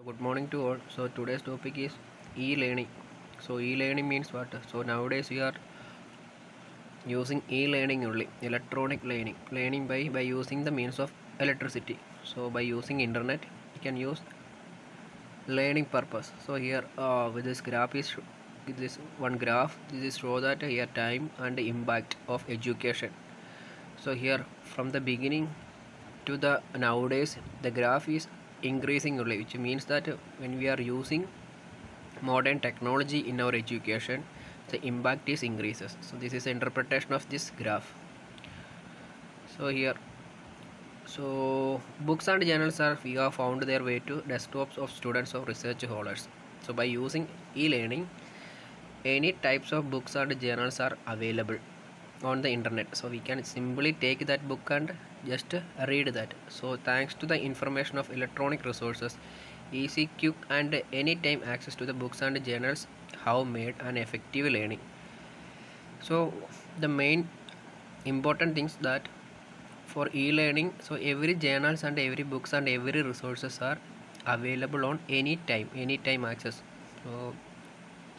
Good morning to all. So today's topic is e-learning. So e-learning means what? So nowadays we are using e-learning only, electronic learning by using the means of electricity. So by using internet, we can use learning purpose. So here with this graph is with this one graph. This is show that here time and the impact of education. So here from the beginning to the nowadays the graph is increasing only, which means that when we are using modern technology in our education, the impact is increases. So this is the interpretation of this graph. So here, so books and journals are we have found their way to desktops of students or research holders. So by using e-learning, any types of books and journals are available on the internet, so we can simply take that book and just read that. So thanks to the information of electronic resources, easy, quick and anytime access to the books and journals have made an effective learning. So the main important things that for e-learning, so every journals and every books and every resources are available on anytime access. So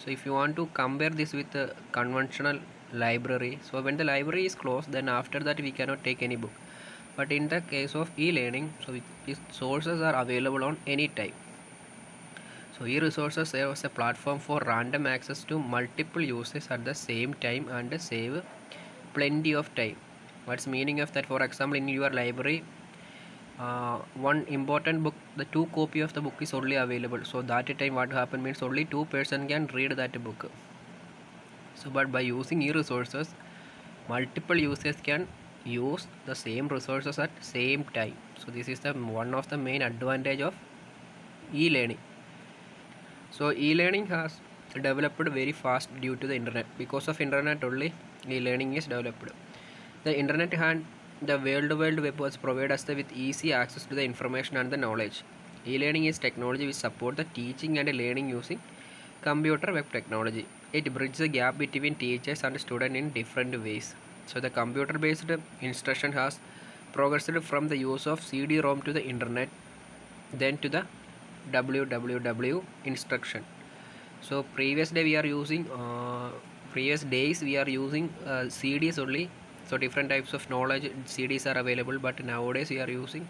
if you want to compare this with a conventional library, so when the library is closed, then after that we cannot take any book. But in the case of e-learning, so these sources are available on any time. So e-resources serve as a platform for random access to multiple users at the same time and save plenty of time. What's the meaning of that? For example, in your library, one important book, the two copy of the book is only available. So that time what happen means only two person can read that book. So but by using e-resources, multiple users can use the same resources at same time. So this is the one of the main advantage of e-learning. So e-learning has developed very fast due to the internet. Because of internet only e-learning is developed. The internet and the World Web was provide us with easy access to the information and the knowledge. E-learning is technology which support the teaching and learning using computer web technology. It bridges the gap between teachers and students in different ways. So the computer-based instruction has progressed from the use of CD-ROM to the internet, then to the www instruction. So previous days we are using CDs only. So different types of knowledge CDs are available, but nowadays we are using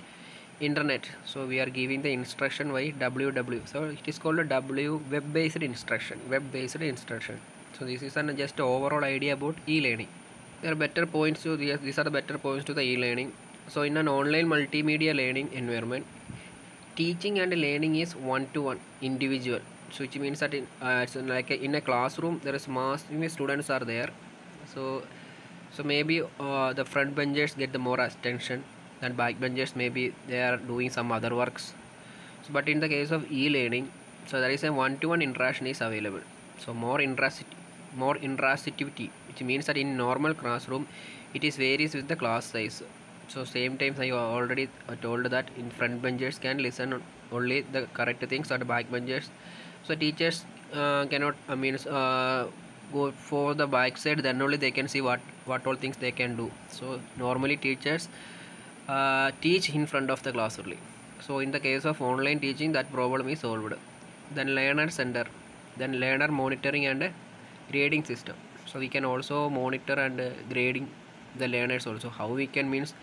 internet. So we are giving the instruction by www. So it is called a web based instruction. So this is just overall idea about e-learning. There are better points to these are the better points to the e-learning. So in an online multimedia learning environment, teaching and learning is one-to-one individual. So which means that it's like in a classroom there is massive students are there. So maybe the front benchers get the more attention than back benchers, maybe they are doing some other works. So but in the case of e-learning, so there is a one-to-one interaction is available. So more interactivity, which means that in normal classroom it is varies with the class size. So same times I already told that in front benchers can listen only the correct things, or the back benchers, so teachers cannot go for the back side, then only they can see what all things they can do. So normally teachers teach in front of the class only. So in the case of online teaching, that problem is solved. Then learner center, then learner monitoring and grading system. So we can also monitor and grading the learners also. How we can means,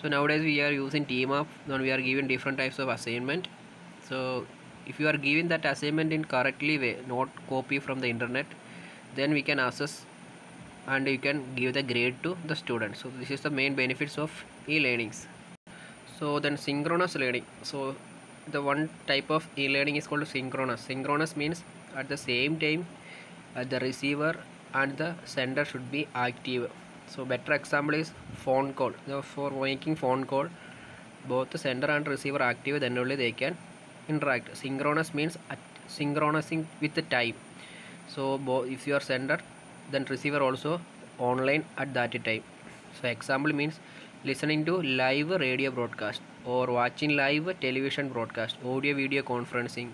so nowadays we are using team up, then we are given different types of assignment. So if you are giving that assignment in correctly way, not copy from the internet, then we can assess and you can give the grade to the student. So this is the main benefits of e-learnings. So then synchronous learning. So the one type of e-learning is called synchronous means at the same time the receiver and the sender should be active. So better example is phone call. So for making phone call, both the sender and receiver active, then only they can interact. Synchronous means synchronizing with the time. So if you are sender, then receiver also online at that time. So example means listening to live radio broadcast or watching live television broadcast, audio video conferencing,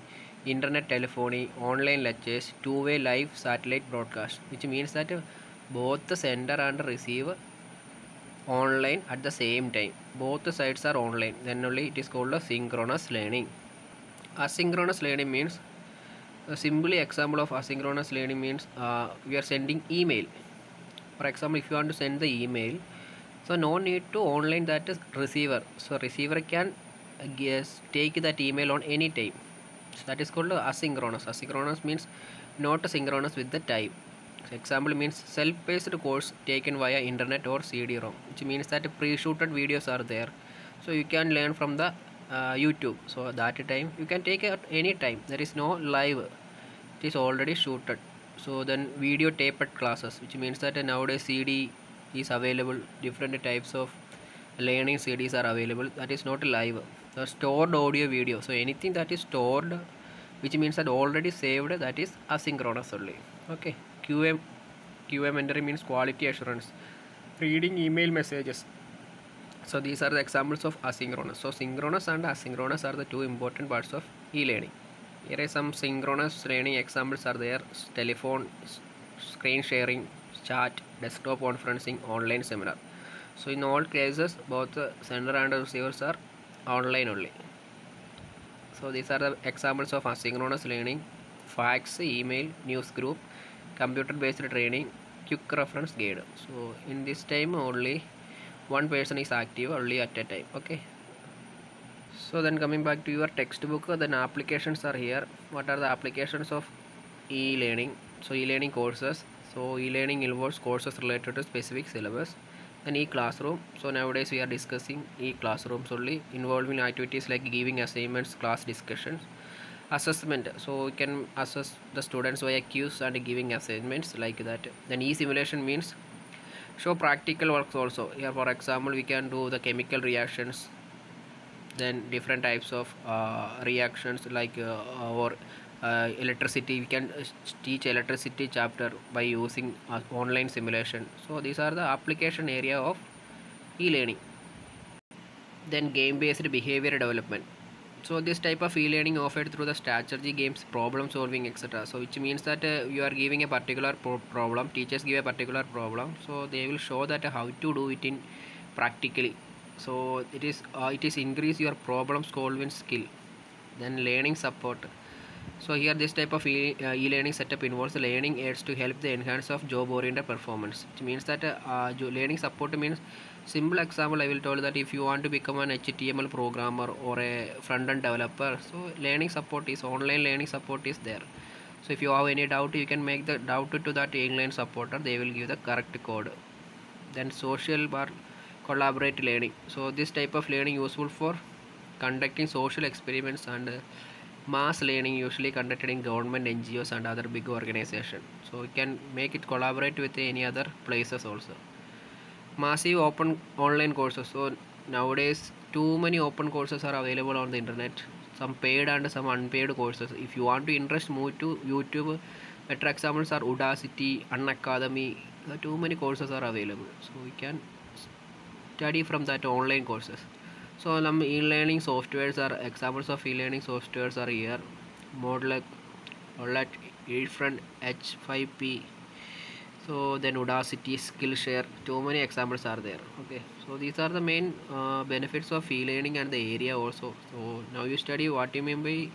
internet telephony, online lectures, two-way live satellite broadcast, which means that both the sender and receiver online at the same time, both the sides are online, then only it is called a synchronous learning. Asynchronous learning means simply example of asynchronous learning means we are sending email. For example, if you want to send the email, so no need to online that is receiver. So receiver can take that email on any time. So that is called asynchronous. Asynchronous means not synchronous with the time. So example means self-paced course taken via internet or CD-ROM, which means that pre-shooted videos are there. So you can learn from the YouTube. So that time you can take it at any time. There is no live. It is already shooted. So then video taped classes, which means that nowadays CD is available. Different types of learning CDs are available. That is not live. The stored audio video. So anything that is stored, which means that already saved, that is asynchronous only. Okay. QM means quality assurance. Reading email messages. So these are the examples of asynchronous. So synchronous and asynchronous are the two important parts of e-learning. Here are some synchronous learning examples are there: telephone, screen sharing, chat, desktop conferencing, online seminar. So in all cases, both the sender and the receivers are online only. So these are the examples of asynchronous learning: fax, email, news group, computer-based training, quick reference guide. So in this time only one person is active only at a time. Okay. So then coming back to your textbook, then applications are here. What are the applications of e-learning? So e-learning courses. So e-learning involves courses related to specific syllabus. Then e-classroom. So nowadays we are discussing e-classrooms only, involving activities like giving assignments, class discussions, assessment. So we can assess the students via quiz and giving assignments like that. Then e-simulation means show practical works also. Here for example we can do the chemical reactions, then different types of reactions like or electricity. We can teach electricity chapter by using online simulation. So these are the application area of e-learning. Then game based behavior development. So this type of e-learning offered through the strategy games, problem solving, etc. So which means that you are giving a particular problem, teachers give a particular problem, so they will show that how to do it in practically. So it is increase your problem solving skill. Then learning support. So here this type of e-learning setup involves learning aids to help the enhance of job oriented performance, which means that learning support means, simple example I will tell that if you want to become an HTML programmer or a front end developer, so learning support is online learning support is there. So if you have any doubt, you can make the doubt to that online supporter, they will give the correct code. Then social bar collaborate learning. So this type of learning useful for conducting social experiments and mass learning usually conducted in government, NGOs and other big organizations. So we can make it collaborate with any other places also. Massive open online courses. So nowadays too many open courses are available on the internet, some paid and some unpaid courses. If you want to interest, move to YouTube. Better examples are Udacity, Unacademy. Too many courses are available, so we can study from that online courses. So some e-learning softwares are examples of e-learning softwares are here: Moodle, OLED, eFront, H5P. So then Udacity, Skillshare, too many examples are there. Okay, so these are the main benefits of e-learning and the area also. So now you study what you mean by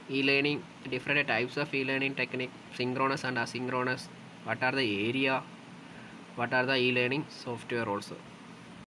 e-learning, different types of e-learning technique, synchronous and asynchronous, what are the area, what are the e-learning software also.